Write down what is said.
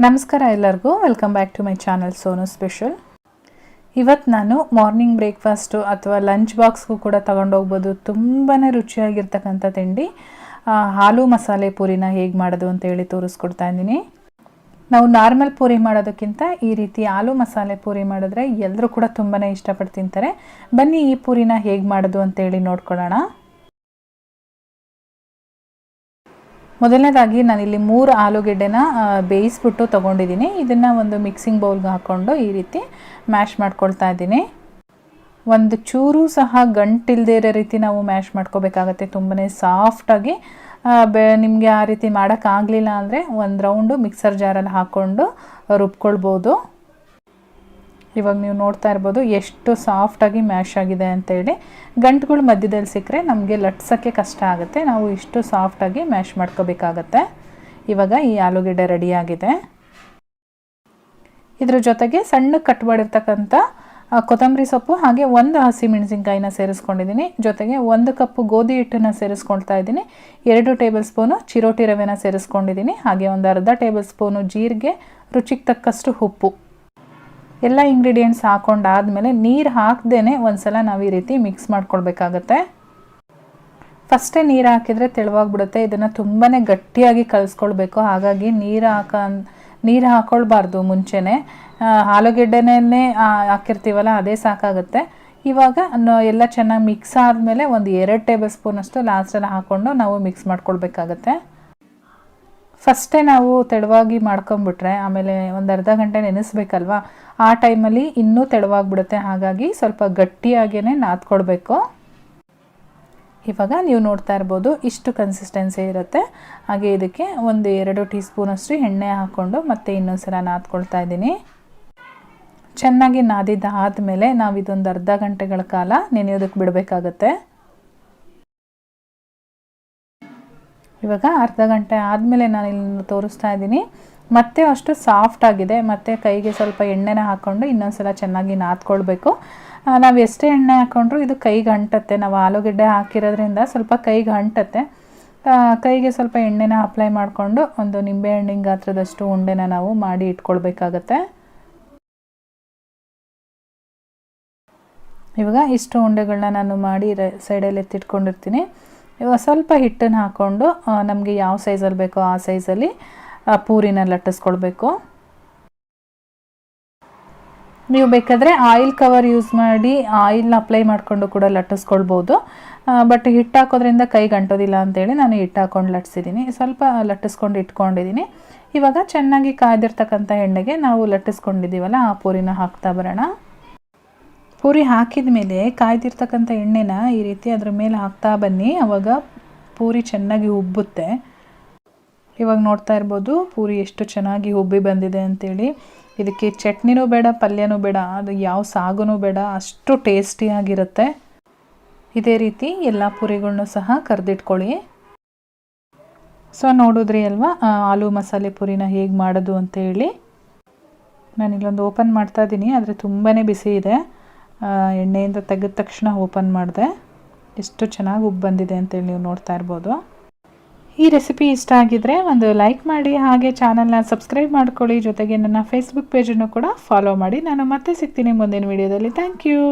ನಮಸ್ಕಾರ ಎಲ್ಲರಿಗೂ, welcome back to my channel Sonu special. ಇವತ್ತು ನಾನು ಮಾರ್ನಿಂಗ್ ಬ್ರೇಕ್ಫಾಸ್ಟು ಅಥವಾ ಲಂಚ್ ಬಾಕ್ಸ್ಗೂ ಕೂಡ ತೊಗೊಂಡೋಗ್ಬೋದು ತುಂಬಾ ರುಚಿಯಾಗಿರ್ತಕ್ಕಂಥ ತಿಂಡಿ ಆಲೂ ಮಸಾಲೆ ಪೂರಿನ ಹೇಗೆ ಮಾಡೋದು ಅಂತೇಳಿ ತೋರಿಸ್ಕೊಡ್ತಾ ಇದ್ದೀನಿ. ನಾವು ನಾರ್ಮಲ್ ಪೂರಿ ಮಾಡೋದಕ್ಕಿಂತ ಈ ರೀತಿ ಆಲೂ ಮಸಾಲೆ ಪೂರಿ ಮಾಡಿದ್ರೆ ಎಲ್ಲರೂ ಕೂಡ ತುಂಬಾ ಇಷ್ಟಪಟ್ಟು ತಿಂತಾರೆ. ಬನ್ನಿ ಈ ಪೂರಿನ ಹೇಗೆ ಮಾಡೋದು ಅಂತೇಳಿ ನೋಡ್ಕೊಳ್ಳೋಣ. ಮೊದಲನೇದಾಗಿ ನಾನಿಲ್ಲಿ 3 ಆಲೂಗೆಡ್ಡೆನ ಬೇಯಿಸ್ಬಿಟ್ಟು ತೊಗೊಂಡಿದ್ದೀನಿ. ಇದನ್ನು ಒಂದು ಮಿಕ್ಸಿಂಗ್ ಬೌಲ್ಗೆ ಹಾಕ್ಕೊಂಡು ಈ ರೀತಿ ಮ್ಯಾಶ್ ಮಾಡ್ಕೊಳ್ತಾ ಇದ್ದೀನಿ. ಒಂದು ಚೂರು ಸಹ ಗಂಟಿಲ್ಲದೆ ಇರೋ ರೀತಿ ನಾವು ಮ್ಯಾಶ್ ಮಾಡ್ಕೋಬೇಕಾಗತ್ತೆ. ತುಂಬಾ ಸಾಫ್ಟಾಗಿ ನಿಮಗೆ ಆ ರೀತಿ ಮಾಡೋಕ್ಕಾಗಲಿಲ್ಲ ಅಂದರೆ ಒಂದು ರೌಂಡು ಮಿಕ್ಸರ್ ಜಾರಲ್ಲಿ ಹಾಕ್ಕೊಂಡು ರುಬ್ಕೊಳ್ಬೋದು. ಇವಾಗ ನೀವು ನೋಡ್ತಾ ಇರ್ಬೋದು ಎಷ್ಟು ಸಾಫ್ಟಾಗಿ ಮ್ಯಾಶ್ ಆಗಿದೆ ಅಂತೇಳಿ. ಗಂಟುಗಳು ಮಧ್ಯದಲ್ಲಿ ಸಿಕ್ಕರೆ ನಮಗೆ ಲಟ್ಸೋಕ್ಕೆ ಕಷ್ಟ ಆಗುತ್ತೆ. ನಾವು ಇಷ್ಟು ಸಾಫ್ಟಾಗಿ ಮ್ಯಾಶ್ ಮಾಡ್ಕೋಬೇಕಾಗತ್ತೆ. ಇವಾಗ ಈ ಆಲೂಗೆಡ್ಡೆ ರೆಡಿಯಾಗಿದೆ. ಇದ್ರ ಜೊತೆಗೆ ಸಣ್ಣಗೆ ಕಟ್ ಮಾಡಿರ್ತಕ್ಕಂಥ ಕೊತ್ತಂಬರಿ ಸೊಪ್ಪು ಹಾಗೆ 1 ಹಸಿಮೆಣಸಿನ್ಕಾಯಿನ ಸೇರಿಸ್ಕೊಂಡಿದ್ದೀನಿ. ಜೊತೆಗೆ 1 ಕಪ್ಪು ಗೋಧಿ ಹಿಟ್ಟನ್ನು ಸೇರಿಸ್ಕೊಳ್ತಾ ಇದ್ದೀನಿ. 2 ಟೇಬಲ್ ಸ್ಪೂನು ಚಿರೋಟಿ ರವೆನ ಸೇರಿಸ್ಕೊಂಡಿದ್ದೀನಿ. ಹಾಗೆ ಒಂದು ಅರ್ಧ ಟೇಬಲ್ ಸ್ಪೂನು ಜೀರಿಗೆ, ರುಚಿಗೆ ತಕ್ಕಷ್ಟು ಉಪ್ಪು. ಎಲ್ಲ ಇಂಗ್ರೀಡಿಯೆಂಟ್ಸ್ ಹಾಕೊಂಡಾದಮೇಲೆ ನೀರು ಹಾಕದೇ ಒಂದ್ಸಲ ನಾವು ಈ ರೀತಿ ಮಿಕ್ಸ್ ಮಾಡ್ಕೊಳ್ಬೇಕಾಗತ್ತೆ. ಫಸ್ಟೇ ನೀರು ಹಾಕಿದರೆ ತೆಳುವಾಗಿಬಿಡುತ್ತೆ. ಇದನ್ನು ತುಂಬಾ ಗಟ್ಟಿಯಾಗಿ ಕಲಿಸ್ಕೊಳ್ಬೇಕು. ಹಾಗಾಗಿ ನೀರು ಹಾಕ್ಕೊಳ್ಬಾರ್ದು ಮುಂಚೆನೇ. ಆಲೂಗೆಡ್ಡೆನೇ ಹಾಕಿರ್ತೀವಲ್ಲ ಅದೇ ಸಾಕಾಗುತ್ತೆ. ಇವಾಗ ಎಲ್ಲ ಚೆನ್ನಾಗಿ ಮಿಕ್ಸ್ ಆದಮೇಲೆ ಒಂದು 2 ಟೇಬಲ್ ಸ್ಪೂನಷ್ಟು ಲಾಸ್ಟಲ್ಲಿ ಹಾಕ್ಕೊಂಡು ನಾವು ಮಿಕ್ಸ್ ಮಾಡ್ಕೊಳ್ಬೇಕಾಗತ್ತೆ. ಫಸ್ಟೇ ನಾವು ತೆಳುವಾಗಿ ಮಾಡ್ಕೊಂಬಿಟ್ರೆ ಆಮೇಲೆ ಒಂದು ಅರ್ಧ ಗಂಟೆ ನೆನೆಸ್ಬೇಕಲ್ವ, ಆ ಟೈಮಲ್ಲಿ ಇನ್ನೂ ತೆಳುವಾಗಿಬಿಡುತ್ತೆ. ಹಾಗಾಗಿ ಸ್ವಲ್ಪ ಗಟ್ಟಿಯಾಗೇ ನಾದ್ಕೊಳ್ಬೇಕು. ಇವಾಗ ನೀವು ನೋಡ್ತಾ ಇರ್ಬೋದು ಇಷ್ಟು ಕನ್ಸಿಸ್ಟೆನ್ಸಿ ಇರುತ್ತೆ. ಹಾಗೆ ಇದಕ್ಕೆ ಒಂದು 2 ಟೀ ಸ್ಪೂನಷ್ಟು ಎಣ್ಣೆ ಹಾಕ್ಕೊಂಡು ಮತ್ತೆ ಇನ್ನೊಂದು ಸಲ ನಾದ್ಕೊಳ್ತಾ ಇದ್ದೀನಿ. ಚೆನ್ನಾಗಿ ನಾದಿದ್ದಾದಮೇಲೆ ನಾವು ಇದೊಂದು ಅರ್ಧ ಗಂಟೆಗಳ ಕಾಲ ನೆನೆಯೋದಕ್ಕೆ ಬಿಡಬೇಕಾಗತ್ತೆ. ಇವಾಗ ಅರ್ಧ ಗಂಟೆ ಆದಮೇಲೆ ನಾನು ಇಲ್ಲಿ ತೋರಿಸ್ತಾ ಇದ್ದೀನಿ. ಮತ್ತೆ ಅಷ್ಟು ಸಾಫ್ಟ್ ಆಗಿದೆ. ಮತ್ತು ಕೈಗೆ ಸ್ವಲ್ಪ ಎಣ್ಣೆನ ಹಾಕ್ಕೊಂಡು ಇನ್ನೊಂದು ಸಲ ಚೆನ್ನಾಗಿ ನಾದ್ಕೊಳ್ಬೇಕು. ನಾವು ಎಷ್ಟೇ ಎಣ್ಣೆ ಹಾಕ್ಕೊಂಡ್ರೂ ಇದು ಕೈಗೆ ಅಂಟತ್ತೆ. ನಾವು ಆಲೂಗೆಡ್ಡೆ ಹಾಕಿರೋದ್ರಿಂದ ಸ್ವಲ್ಪ ಕೈಗೆ ಅಂಟತ್ತೆ. ಕೈಗೆ ಸ್ವಲ್ಪ ಎಣ್ಣೆನ ಅಪ್ಲೈ ಮಾಡಿಕೊಂಡು ಒಂದು ನಿಂಬೆಹಣ್ಣಿನ ಗಾತ್ರದಷ್ಟು ಉಂಡೆನ ನಾವು ಮಾಡಿ ಇಟ್ಕೊಳ್ಬೇಕಾಗತ್ತೆ. ಇವಾಗ ಇಷ್ಟು ಉಂಡೆಗಳನ್ನ ನಾನು ಮಾಡಿ ಸೈಡಲ್ಲಿ ಎತ್ತಿಟ್ಕೊಂಡಿರ್ತೀನಿ. ಇವಾಗ ಸ್ವಲ್ಪ ಹಿಟ್ಟನ್ನು ಹಾಕ್ಕೊಂಡು ನಮಗೆ ಯಾವ ಸೈಜಲ್ಲಿ ಬೇಕೋ ಆ ಸೈಜಲ್ಲಿ ಪೂರಿನ ಲಟ್ಟಿಸ್ಕೊಳ್ಬೇಕು. ನೀವು ಬೇಕಾದರೆ ಆಯಿಲ್ ಕವರ್ ಯೂಸ್ ಮಾಡಿ ಆಯಿಲ್ನ ಅಪ್ಲೈ ಮಾಡಿಕೊಂಡು ಕೂಡ ಲಟ್ಟಿಸ್ಕೊಳ್ಬೋದು. ಬಟ್ ಹಿಟ್ಟು ಹಾಕೋದ್ರಿಂದ ಕೈಗೆ ಅಂಟೋದಿಲ್ಲ ಅಂತೇಳಿ ನಾನು ಹಿಟ್ಟು ಹಾಕ್ಕೊಂಡು ಲಟ್ಟಿಸಿದ್ದೀನಿ. ಸ್ವಲ್ಪ ಲಟ್ಟಿಸ್ಕೊಂಡು ಇಟ್ಕೊಂಡಿದ್ದೀನಿ. ಇವಾಗ ಚೆನ್ನಾಗಿ ಕಾಯ್ದಿರ್ತಕ್ಕಂಥ ಎಣ್ಣೆಗೆ ನಾವು ಲಟ್ಟಿಸ್ಕೊಂಡಿದ್ದೀವಲ್ಲ ಆ ಪೂರಿನ ಹಾಕ್ತಾ ಬರೋಣ. ಪೂರಿ ಹಾಕಿದ ಮೇಲೆ ಕಾಯ್ದಿರ್ತಕ್ಕಂಥ ಎಣ್ಣೆನ ಈ ರೀತಿ ಅದ್ರ ಮೇಲೆ ಹಾಕ್ತಾ ಬನ್ನಿ. ಆವಾಗ ಪೂರಿ ಚೆನ್ನಾಗಿ ಉಬ್ಬುತ್ತೆ. ಇವಾಗ ನೋಡ್ತಾ ಇರ್ಬೋದು ಪೂರಿ ಎಷ್ಟು ಚೆನ್ನಾಗಿ ಉಬ್ಬಿ ಬಂದಿದೆ ಅಂತೇಳಿ. ಇದಕ್ಕೆ ಚಟ್ನಿನೂ ಬೇಡ, ಪಲ್ಯನೂ ಬೇಡ, ಅದು ಯಾವ ಸಾಗುನೂ ಬೇಡ, ಅಷ್ಟು ಟೇಸ್ಟಿಯಾಗಿರುತ್ತೆ. ಇದೇ ರೀತಿ ಎಲ್ಲ ಪೂರಿಗಳನ್ನೂ ಸಹ ಕರೆದಿಟ್ಕೊಳ್ಳಿ. ಸೊ ನೋಡಿದ್ರಿ ಅಲ್ವಾ ಆಲೂ ಮಸಾಲೆ ಪೂರಿನ ಹೇಗೆ ಮಾಡೋದು ಅಂತೇಳಿ. ನಾನಿಲ್ಲೊಂದು ಓಪನ್ ಮಾಡ್ತಾ ಇದ್ದೀನಿ, ಆದರೆ ತುಂಬಾ ಬಿಸಿ ಇದೆ. ಎಣ್ಣೆಯಿಂದ ತೆಗೆದ ತಕ್ಷಣ ಓಪನ್ ಮಾಡಿದೆ. ಎಷ್ಟು ಚೆನ್ನಾಗಿ ಉಬ್ಬು ಬಂದಿದೆ ಅಂತೇಳಿ ನೀವು ನೋಡ್ತಾ ಇರ್ಬೋದು. ಈ ರೆಸಿಪಿ ಇಷ್ಟ ಆಗಿದ್ರೆ ಒಂದು ಲೈಕ್ ಮಾಡಿ, ಹಾಗೆ ಚಾನಲ್ನ ಸಬ್ಸ್ಕ್ರೈಬ್ ಮಾಡ್ಕೊಳ್ಳಿ. ಜೊತೆಗೆ ನನ್ನ ಫೇಸ್ಬುಕ್ ಪೇಜನ್ನು ಕೂಡ ಫಾಲೋ ಮಾಡಿ. ನಾನು ಮತ್ತೆ ಸಿಗ್ತೀನಿ ಮುಂದಿನ ವಿಡಿಯೋದಲ್ಲಿ. Thank you.